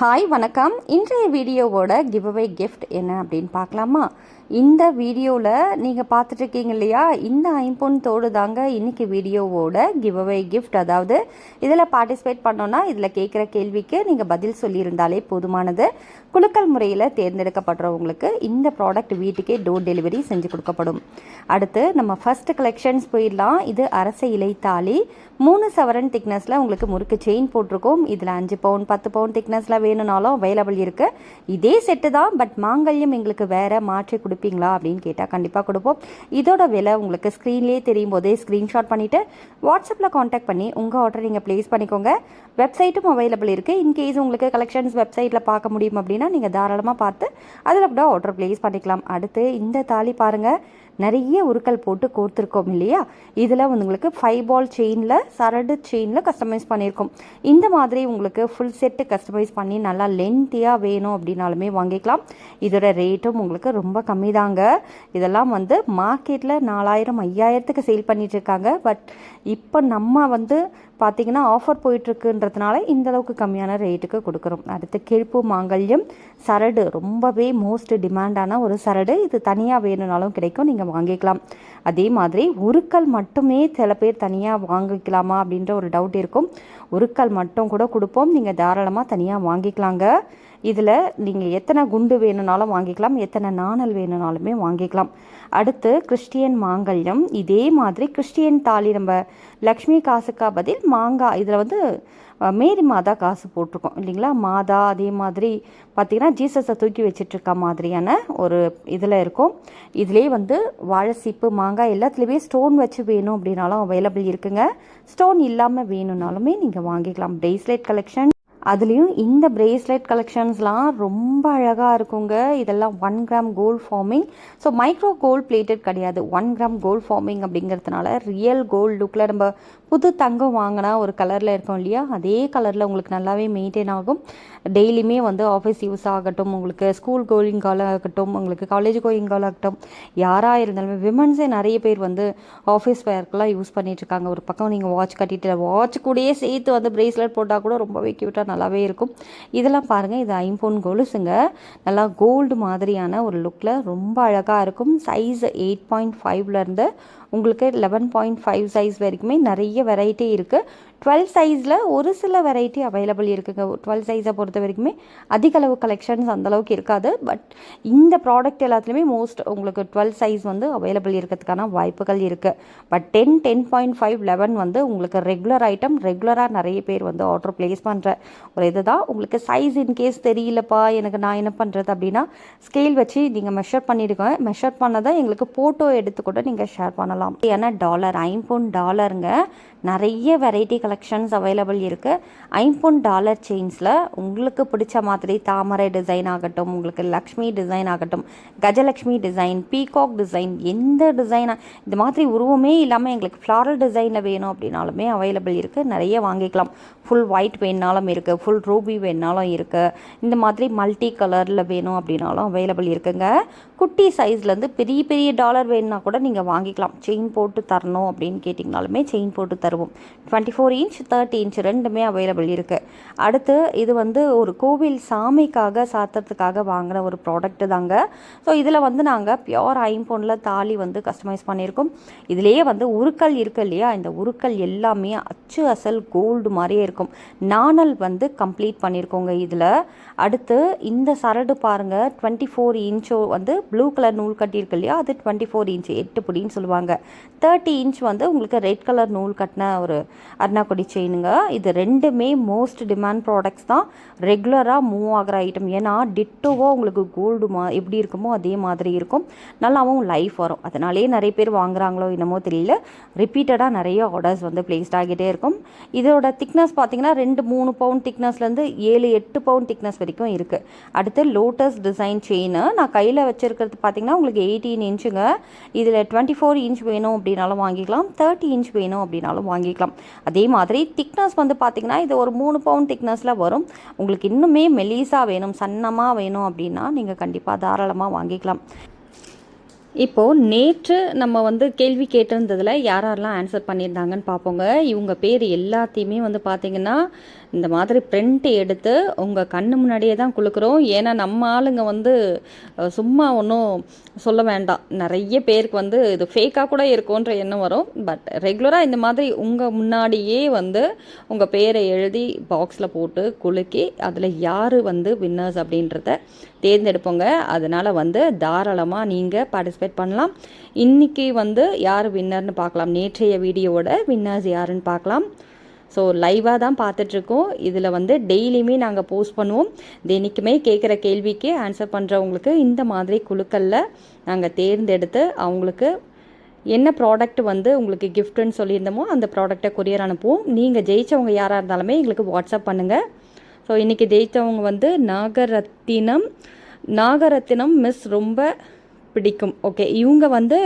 Hi வணக்கம். இன்றைய வீடியோவோட கிவ்அவே கிஃப்ட் என்ன அப்படின்னு பார்க்கலாமா? இந்த வீடியோவில் நீங்கள் பார்த்துட்ருக்கீங்க இல்லையா, இந்த ஐம்பொன் தோடு தாங்க இன்றைக்கி வீடியோவோட கிவ்அவே கிஃப்ட். அதாவது இதில் பார்ட்டிசிபேட் பண்ணோன்னா இதில் கேட்குற கேள்விக்கு நீங்கள் பதில் சொல்லியிருந்தாலே போதுமானது. குலுக்கல் முறையில் தேர்ந்தெடுக்கப்படுறவங்களுக்கு இந்த ப்ராடக்ட் வீட்டுக்கே டோர் டெலிவரி செஞ்சு கொடுக்கப்படும். அடுத்து நம்ம ஃபர்ஸ்ட் கலெக்ஷன்ஸ் போயிடலாம். இது அரச இலை தாலி 3 சவரன் திக்னஸில் உங்களுக்கு முறுக்கு செயின் போட்டிருக்கோம். இதில் 5 பவுன் 10 பவுன் திக்னஸில் வேணும்னாலும் அவைலபிள் இருக்குது. இதே செட்டு தான், பட் மாங்கல்யம் எங்களுக்கு வேறு மாற்றி கொடுப்பீங்களா அப்படின்னு கேட்டால் கண்டிப்பாக கொடுப்போம். இதோட விலை உங்களுக்கு ஸ்க்ரீன்லேயே தெரியும் போதே ஸ்க்ரீன்ஷாட் பண்ணிவிட்டு வாட்ஸ்அப்பில் காண்டாக்ட் பண்ணி உங்கள் ஆர்டர் நீங்கள் ப்ளேஸ் பண்ணிக்கோங்க. வெப்சைட்டும் அவைலபிள் இருக்குது. இன்கேஸ் உங்களுக்கு கலெக்ஷன்ஸ் வெப்சைட்டில் பார்க்க முடியும் அப்படின்னா நீங்கள் தாராளமாக பார்த்து அதில் கூட ஆர்டர் ப்ளேஸ் பண்ணிக்கலாம். அடுத்து இந்த தாலி பாருங்கள், நிறைய உருக்கள் போட்டு கோர்த்துருக்கோம் இல்லையா. இதில் உங்களுக்கு 5 பால் செயினில் சரடு செயினில் கஸ்டமைஸ் பண்ணியிருக்கோம். இந்த மாதிரி உங்களுக்கு ஃபுல் செட்டு கஸ்டமைஸ் பண்ணி நல்லா லென்த்தியாக வேணும் அப்படின்னாலுமே வாங்கிக்கலாம். இதோட ரேட்டும் உங்களுக்கு ரொம்ப கம்மி தாங்க. இதெல்லாம் மார்க்கெட்டில் 4000 5000க்கு சேல் பண்ணிகிட்ருக்காங்க. பட் இப்போ நம்ம பார்த்திங்கன்னா ஆஃபர் போயிட்டுருக்குன்றதுனால இந்தளவுக்கு கம்மியான ரேட்டுக்கு கொடுக்குறோம். அடுத்து கிழப்பு மாங்கல்யம் சரடு, ரொம்பவே மோஸ்ட் டிமாண்டான ஒரு சரடு. இது தனியாக வேணும்னாலும் கிடைக்கும், நீங்கள் வாங்கிக்கலாம். அதே மாதிரி உருக்கள் மட்டுமே சில பேர் தனியாக வாங்கிக்கலாமா அப்படின்ற ஒரு டவுட் இருக்கும். உருக்கள் மட்டும் கூட கொடுப்போம், நீங்கள் தாராளமாக தனியாக வாங்கிக்கலாங்க. இதில் நீங்கள் எத்தனை குண்டு வேணும்னாலும் வாங்கிக்கலாம், எத்தனை நாணல் வேணும்னாலுமே வாங்கிக்கலாம். அடுத்து கிறிஸ்டியன் மாங்கல்யம், இதே மாதிரி கிறிஸ்டியன் தாலி நம்ம லக்ஷ்மி காசுக்கா பதில் மாங்காய், இதில் மேரி மாதா காசு போட்டிருக்கோம் இல்லைங்களா. மாதா அதே மாதிரி பார்த்திங்கன்னா ஜீசஸை தூக்கி வச்சிட்ருக்க மாதிரியான ஒரு இதில் இருக்கும். இதிலே வாழை சீப்பு மாங்காய் எல்லாத்துலேயுமே ஸ்டோன் வச்சு வேணும் அப்படின்னாலும் அவைலபிள் இருக்குங்க. ஸ்டோன் இல்லாமல் வேணும்னாலுமே நீங்கள் வாங்கிக்கலாம். பிரேஸ்லெட் கலெக்ஷன், அதுலேயும் இந்த பிரேஸ்லெட் கலெக்ஷன்ஸ்லாம் ரொம்ப அழகாக இருக்குங்க. இதெல்லாம் 1 gram gold forming. So micro gold plated கிடையாது, 1 கிராம் கோல்ட் ஃபார்மிங் அப்படிங்கிறதுனால ரியல் கோல்டு லுக்கில் நம்ம புது தங்கம் வாங்கினா ஒரு கலரில் இருக்கும் இல்லையா, அதே கலரில் உங்களுக்கு நல்லாவே மெயின்டைன் ஆகும். டெய்லியுமே ஆஃபீஸ் யூஸ் ஆகட்டும், உங்களுக்கு ஸ்கூல் கோயிங் கால் ஆகட்டும், உங்களுக்கு காலேஜ் கோயிங் கால் ஆகட்டும், யாராக இருந்தாலுமே விமன்ஸே நிறைய பேர் ஆஃபீஸ் வேர்க்கெலாம் யூஸ் பண்ணிகிட்ருக்காங்க. ஒரு பக்கம் நீங்கள் வாட்ச் கட்டிட்டு வாட்ச் கூடயே சேர்த்து பிரேஸ்லெட் போட்டால் கூட ரொம்பவே க்யூட்டாக நல்லாவே இருக்கும். இதெல்லாம் பாருங்கள், இது ஐம்பொன் கொலுசுங்க. நல்லா கோல்டு மாதிரியான ஒரு லுக்கில் ரொம்ப அழகாக இருக்கும். சைஸ் 8.5லேருந்து உங்களுக்கு 11.5 சைஸ் வரைக்குமே நிறைய வெரைட்டி இருக்குது. 12 சைஸில் ஒரு சில வெரைட்டி அவைலபிள் இருக்குங்க. 12 சைஸை பொறுத்த வரைக்குமே அதிக அளவு கலெக்ஷன்ஸ் அந்தளவுக்கு இருக்காது. பட் இந்த ப்ராடக்ட் எல்லாத்துலேயுமே மோஸ்ட் உங்களுக்கு 12 சைஸ் அவைலபிள் இருக்கிறதுக்கான வாய்ப்புகள் இருக்குது. பட் 10, 10.5, 11 உங்களுக்கு ரெகுலர் ஐட்டம். ரெகுலராக நிறைய பேர் ஆர்டர் ப்ளேஸ் பண்ணுற ஒரு இது தான். உங்களுக்கு சைஸ் இன்கேஸ் தெரியலப்பா எனக்கு, நான் என்ன பண்ணுறது அப்படின்னா ஸ்கேல் வச்சு நீங்கள் மெஷர் பண்ணியிருக்கோம். மெஷர் பண்ணதை எங்களுக்கு ஃபோட்டோ எடுத்து கூட நீங்கள் ஷேர் பண்ணலாம். ஏன்னா டாலர், ஐம்பொன் டாலருங்க, நிறைய வெரைட்டி கலெக்ஷன்ஸ் அவைலபிள் இருக்குது. ஐம்பொன் டாலர் செயின்ஸில் உங்களுக்கு பிடிச்ச மாதிரி தாமரை டிசைன் ஆகட்டும், உங்களுக்கு லக்ஷ்மி டிசைன் ஆகட்டும், கஜலக்ஷ்மி டிசைன், பீகாக் டிசைன், எந்த டிசைன் இந்த மாதிரி உருவமே இல்லாமல் எங்களுக்கு ஃப்ளாரல் டிசைனில் வேணும் அப்படின்னாலுமே அவைலபிள் இருக்குது. நிறைய வாங்கிக்கலாம். ஃபுல் ஒயிட் வேணுனாலும் இருக்குது, ஃபுல் ரூபி வேணுனாலும் இருக்குது, இந்த மாதிரி மல்டி கலரில் வேணும் அப்படின்னாலும் அவைலபிள் இருக்குங்க. குட்டி சைஸ்லேருந்து பெரிய பெரிய டாலர் வேணுன்னா கூட நீங்கள் வாங்கிக்கலாம். செயின் போட்டு தரணும் அப்படின்னு கேட்டிங்கனாலுமே செயின் போட்டு தருவோம். 24 இன்ச் 30 இன்ச் ரெண்டுமே அவைலபிள் இருக்குது. அடுத்து இது ஒரு கோவில் சாமிக்காக சாத்துறதுக்காக வாங்கின ஒரு ப்ராடக்ட்டு தாங்க. ஸோ இதில் நாங்கள் பியோர் ஐம்பொன்னில் தாலி கஸ்டமைஸ் பண்ணியிருக்கோம். இதிலேயே உருக்கள் இருக்குது இல்லையா, இந்த உருக்கள் எல்லாமே அச்சு அசல் கோல்டு மாதிரியே இருக்கும். நாணல் கம்ப்ளீட் பண்ணியிருக்கோங்க இதில். அடுத்து இந்த சரடு பாருங்கள், 24 இன்ச்சோ ப்ளூ கலர் நூல் கட்டியிருக்கு இல்லையா, அது 24 இன்ச் 8 புடின்னு சொல்லுவாங்க. 30 இன்ச் உங்களுக்கு ரெட் கலர் நூல் கட்டின ஒரு அர்ணாக்கொடி செயினுங்க. இது ரெண்டுமே மோஸ்ட் டிமாண்ட் ப்ராடக்ட்ஸ் தான், ரெகுலராக மூவ் ஆகிற ஐட்டம். ஏன்னா டிட்டோவாக உங்களுக்கு கோல்டு எப்படி இருக்குமோ அதே மாதிரி இருக்கும், நல்லாவும் லைஃப் வரும். அதனாலே நிறைய பேர் வாங்குறாங்களோ என்னமோ தெரியல, ரிப்பீட்டடாக நிறைய ஆர்டர்ஸ் பிளேஸ்ட் ஆகிட்டே இருக்கும். இதோட திக்னஸ் பார்த்தீங்கன்னா 2-3 பவுண்ட் திக்னஸ்லேருந்து 7-8 பவுண்ட் திக்னஸ் வரைக்கும் இருக்குது. அடுத்து லோட்டஸ் டிசைன் செயின் நான் கையில் வச்சுருக்கிறது பார்த்தீங்கன்னா உங்களுக்கு 18 இன்ச்சுங்க. இதில் 24 இன்ச் வேணும் அப்படின்னாலும் வாங்கிக்கலாம், 30 இன்ச் வேணும் அப்படின்னாலும் வாங்கிக்கலாம். அதே மாதிரி திக்னஸ் பார்த்திங்கன்னா இது ஒரு 3 பவுண்ட் திக்னஸில் வரும். உங்களுக்கு இன்னுமே மெலிசாக வேணும், சன்னமாக வேணும் அப்படின்னா நீங்கள் கண்டிப்பாக தாராளமாக வாங்கிக்கலாம். இப்போது நேற்று நம்ம கேள்வி கேட்டிருந்ததில் யாரெல்லாம் ஆன்சர் பண்ணியிருந்தாங்கன்னு பார்ப்போங்க. இவங்க பேர் எல்லாத்தையுமே பார்த்திங்கன்னா இந்த மாதிரி பிரிண்ட் எடுத்து உங்கள் கண்ணு முன்னாடியே தான் குலுக்குறோம். ஏன்னா நம்ம ஆளுங்க வந்து சும்மா ஒன்றும் சொல்ல வேண்டாம். நிறைய பேருக்கு வந்து இது ஃபேக்காக கூட இருக்கும்ன்ற எண்ணம் வரும். பட் ரெகுலராக இந்த மாதிரி உங்கள் முன்னாடியே வந்து உங்கள் பேரை எழுதி பாக்ஸில் போட்டு குலுக்கி அதில் யார் வந்து வின்னர்ஸ் அப்படின்றத தேர்ந்தெடுப்போங்க. அதனால் வந்து தாராளமாக நீங்கள் பார்ட்டிசிபேட் பண்ணலாம். இன்றைக்கி வந்து யார் வின்னர்னு பார்க்கலாம். நேற்றைய வீடியோவோட வின்னர்ஸ் யாருன்னு பார்க்கலாம். ஸோ லைவாக தான் பார்த்துட்ருக்கோம். இதில் வந்து டெய்லியுமே நாங்கள் போஸ்ட் பண்ணுவோம். தினைக்குமே கேட்குற கேள்விக்கு ஆன்சர் பண்ணுறவங்களுக்கு இந்த மாதிரி குழுக்களில் நாங்கள் தேர்ந்தெடுத்து அவங்களுக்கு என்ன ப்ராடக்ட் வந்து உங்களுக்கு கிஃப்ட்டுன்னு சொல்லியிருந்தோமோ அந்த ப்ராடக்டை கொரியர் அனுப்புவோம். நீங்கள் ஜெயித்தவங்க யாராக இருந்தாலுமே எங்களுக்கு வாட்ஸ்அப் பண்ணுங்கள். ஸோ இன்றைக்கி ஜெயித்தவங்க வந்து நாகரத்தினம் மிஸ் ரொம்ப பிடிக்கும். ஓகே, இவங்க வந்து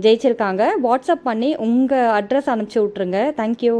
ஜெயிச்சிருக்காங்க. வாட்ஸ்அப் பண்ணி உங்கள் அட்ரஸ் அனுப்பிச்சி விட்ருங்க. தேங்க்யூ.